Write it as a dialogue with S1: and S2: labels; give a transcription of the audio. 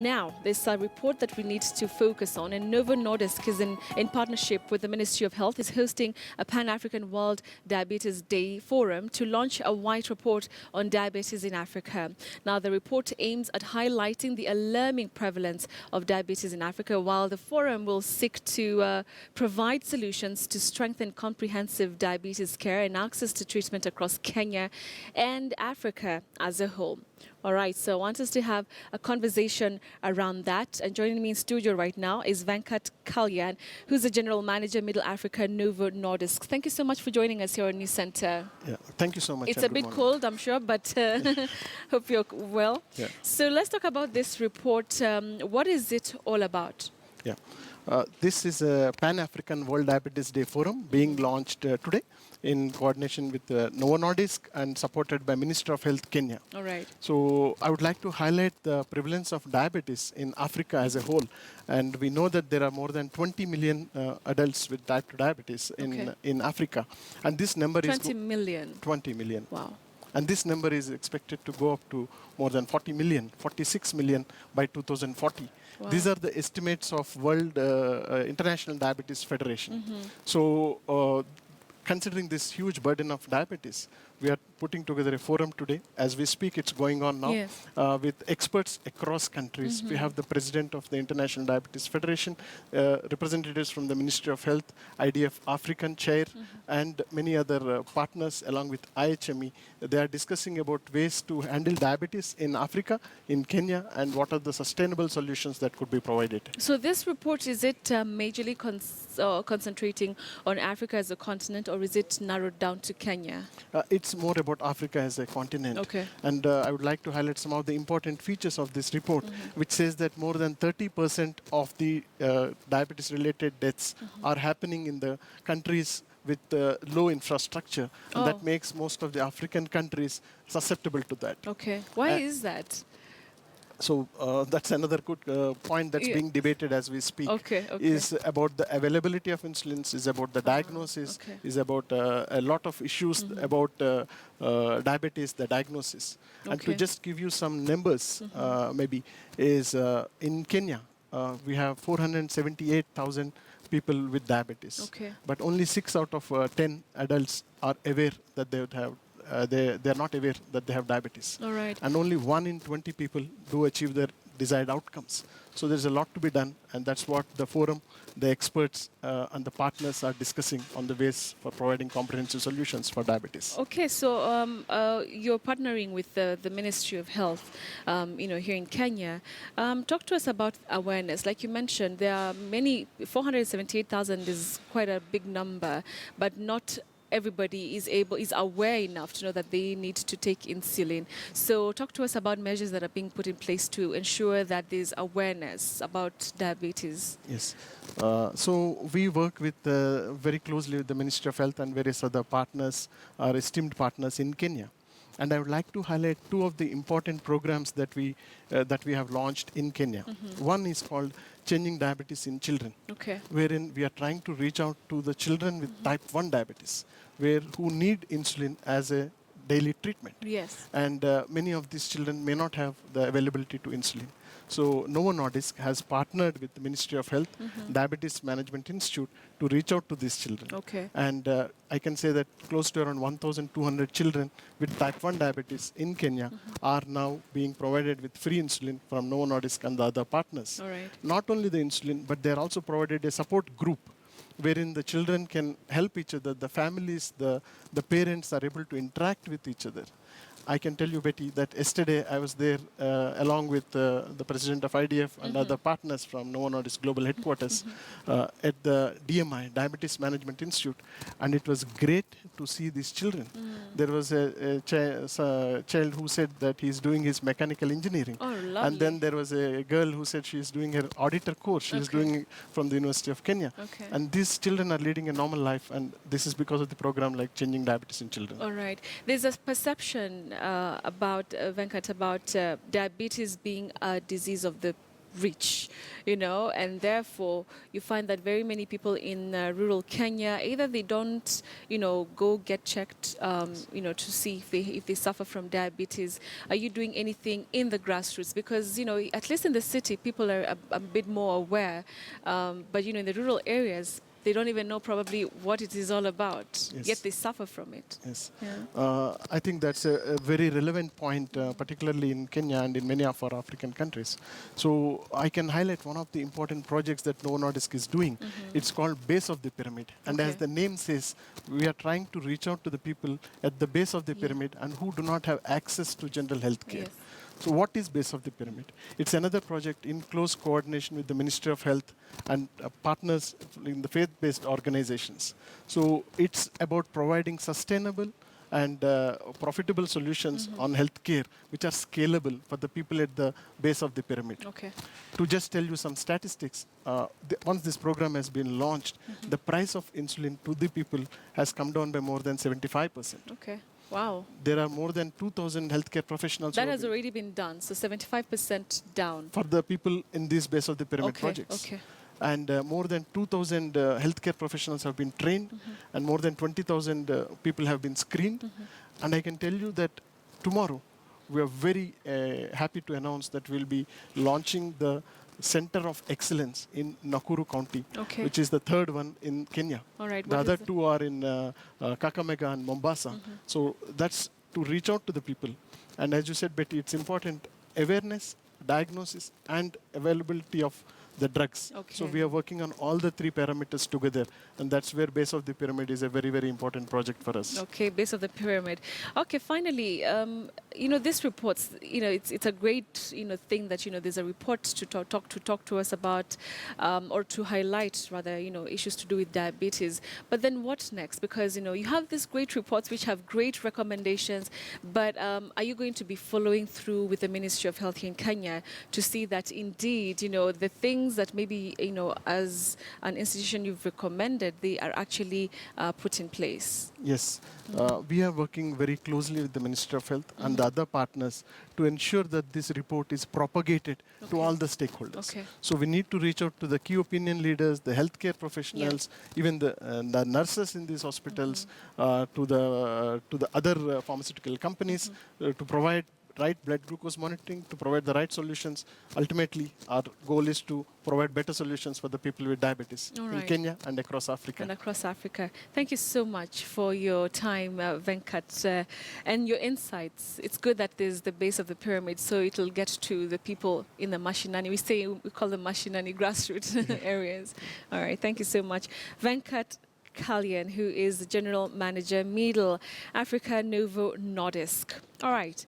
S1: Now, there's a report that we need to focus on, and Novo Nordisk is in partnership with the Ministry of Health is hosting a Pan-African World Diabetes Day Forum to launch a white report on diabetes in Africa. Now, the report aims at highlighting the alarming prevalence of diabetes in Africa, while the forum will seek to provide solutions to strengthen comprehensive diabetes care and access to treatment across Kenya and Africa as a whole. All right, so I want us to have a conversation around that. And joining me in studio right now is Venkat Kalyan, who's the General Manager, Middle Africa, Novo Nordisk. Thank you so much for joining us here on NewsCenter.
S2: Yeah, thank you so much.
S1: It's a bit cold, I'm sure, but hope you're well.
S2: Yeah.
S1: So let's talk about this report. What is it all about?
S2: Yeah. This is a Pan-African World Diabetes Day Forum being launched today in coordination with Novo Nordisk and supported by Minister of Health Kenya.
S1: All right.
S2: So I would like to highlight the prevalence of diabetes in Africa as a whole. And we know that there are more than 20 million adults with type 2 diabetes in Africa. And this number
S1: 20 million.
S2: 20 million.
S1: Wow.
S2: And this number is expected to go up to more than 40 million, 46 million by 2040.
S1: Wow.
S2: These are the estimates of World International Diabetes Federation. So considering this huge burden of diabetes, we are putting together a forum today. As we speak, it's going on now with experts across countries. We have the president of the International Diabetes Federation, representatives from the Ministry of Health, IDF African chair, and many other partners along with IHME. They are discussing about ways to handle diabetes in Africa, in Kenya, and what are the sustainable solutions that could be provided.
S1: So this report, is it majorly concentrating on Africa as a continent, or is it narrowed down to Kenya?
S2: It's more about Africa as a continent.
S1: Okay.
S2: And I would like to highlight some of the important features of this report, which says that more than 30% of the diabetes-related deaths are happening in the countries with low infrastructure. And that makes most of the African countries susceptible to that.
S1: Okay. Why is that?
S2: So that's another good point that's being debated as we speak. Is about the availability of insulins, is about the diagnosis, is about a lot of issues about diabetes, the diagnosis. And to just give you some numbers, maybe, is in Kenya, we have 478,000 people with diabetes. But only 6 out of 10 adults are aware that they would have they are not aware that they have diabetes.
S1: All right.
S2: And only 1 in 20 people do achieve their desired outcomes. So there's a lot to be done, and that's what the forum, the experts, and the partners are discussing on the ways for providing comprehensive solutions for diabetes. Okay,
S1: so you're partnering with the Ministry of Health, here in Kenya. Talk to us about awareness. Like you mentioned, there are many, 478,000 is quite a big number, but not everybody is aware enough to know that they need to take insulin. So talk to us about measures that are being put in place to ensure that there's awareness about diabetes.
S2: Yes. So we work with very closely with the Ministry of Health and various other partners, our esteemed partners in Kenya. And I would like to highlight 2 of the important programs that we have launched in Kenya. One is called Changing Diabetes in Children, wherein we are trying to reach out to the children with type 1 diabetes, who need insulin as a daily treatment.
S1: Yes.
S2: And many of these children may not have the availability to insulin. So Novo Nordisk has partnered with the Ministry of Health, Diabetes Management Institute, to reach out to these children. And I can say that close to around 1,200 children with type 1 diabetes in Kenya are now being provided with free insulin from Novo Nordisk and the other partners.
S1: All right.
S2: Not only the insulin, but they are also provided a support group wherein the children can help each other, the families, the parents are able to interact with each other. I can tell you, Betty, that yesterday I was there along with the president of IDF and other partners from Novo Nordisk Global Headquarters at the DMI, Diabetes Management Institute, and it was great to see these children. There was a child who said that he's doing his mechanical engineering.
S1: Oh, lovely.
S2: And then there was a girl who said she's doing her auditor course. She's doing it from the University of Kenya. And these children are leading a normal life, and this is because of the program like Changing Diabetes in Children.
S1: All right. There's a perception about Venkat, about diabetes being a disease of the reach, and therefore you find that very many people in rural Kenya, either they don't, go get checked, to see if they suffer from diabetes. Are you doing anything in the grassroots? Because, at least in the city, people are a bit more aware, but, in the rural areas, they don't even know probably what it is all about,
S2: Yes.
S1: yet they suffer from it.
S2: Yes.
S1: Yeah.
S2: I think that's a very relevant point, particularly in Kenya and in many of our African countries. So I can highlight one of the important projects that Novo Nordisk is doing. It's called Base of the Pyramid. And as
S1: Okay.
S2: the name says, we are trying to reach out to the people at the base of the
S1: Yeah.
S2: pyramid and who do not have access to general health care.
S1: Yes.
S2: So what is Base of the Pyramid? It's another project in close coordination with the Ministry of Health and partners in the faith-based organizations. So it's about providing sustainable and profitable solutions on healthcare, which are scalable for the people at the base of the pyramid.
S1: Okay.
S2: To just tell you some statistics, once this program has been launched, the price of insulin to the people has come down by more than 75%.
S1: Okay. Wow.
S2: There are more than 2,000 healthcare professionals
S1: That
S2: who
S1: has
S2: have been-
S1: already been done, so 75% down.
S2: for the people in these base of the pyramid
S1: Okay,
S2: projects.
S1: okay.
S2: And more than 2,000 healthcare professionals have been trained, and more than 20,000 people have been screened. And I can tell you that tomorrow, we are very happy to announce that we'll be launching the Center of Excellence in Nakuru County,
S1: Okay.
S2: which is the third one in Kenya.
S1: All right.
S2: The
S1: what
S2: other
S1: is it?
S2: two are in Kakamega and Mombasa. So that's to reach out to the people. And as you said, Betty, it's important awareness, diagnosis, and availability of the drugs. So
S1: Okay.
S2: we are working on all the three parameters together. And that's where Base of the Pyramid is a very, very important project for us.
S1: Okay, base of the pyramid. Okay, finally, this reports, it's a great, thing that, there's a report to talk to us about, or to highlight rather, issues to do with diabetes. But then what next? Because, you have these great reports which have great recommendations, but are you going to be following through with the Ministry of Health here in Kenya to see that indeed, the things that maybe, as an institution you've recommended, they are actually put in place?
S2: Yes, we are working very closely with the Ministry of Health and the other partners to ensure that this report is propagated to all the stakeholders.
S1: Okay.
S2: So we need to reach out to the key opinion leaders, the healthcare professionals, even the nurses in these hospitals, to the other pharmaceutical companies to provide right blood glucose monitoring, to provide the right solutions. Ultimately, our goal is to provide better solutions for the people with diabetes
S1: All
S2: in
S1: right.
S2: Kenya and across Africa.
S1: And across Africa. Thank you so much for your time, Venkat, and your insights. It's good that there's the base of the pyramid, so it'll get to the people in the mashinani. We call them mashinani, grassroots areas. All right, thank you so much. Venkat Kalyan, who is the General Manager, Middle Africa, Novo Nordisk. All right.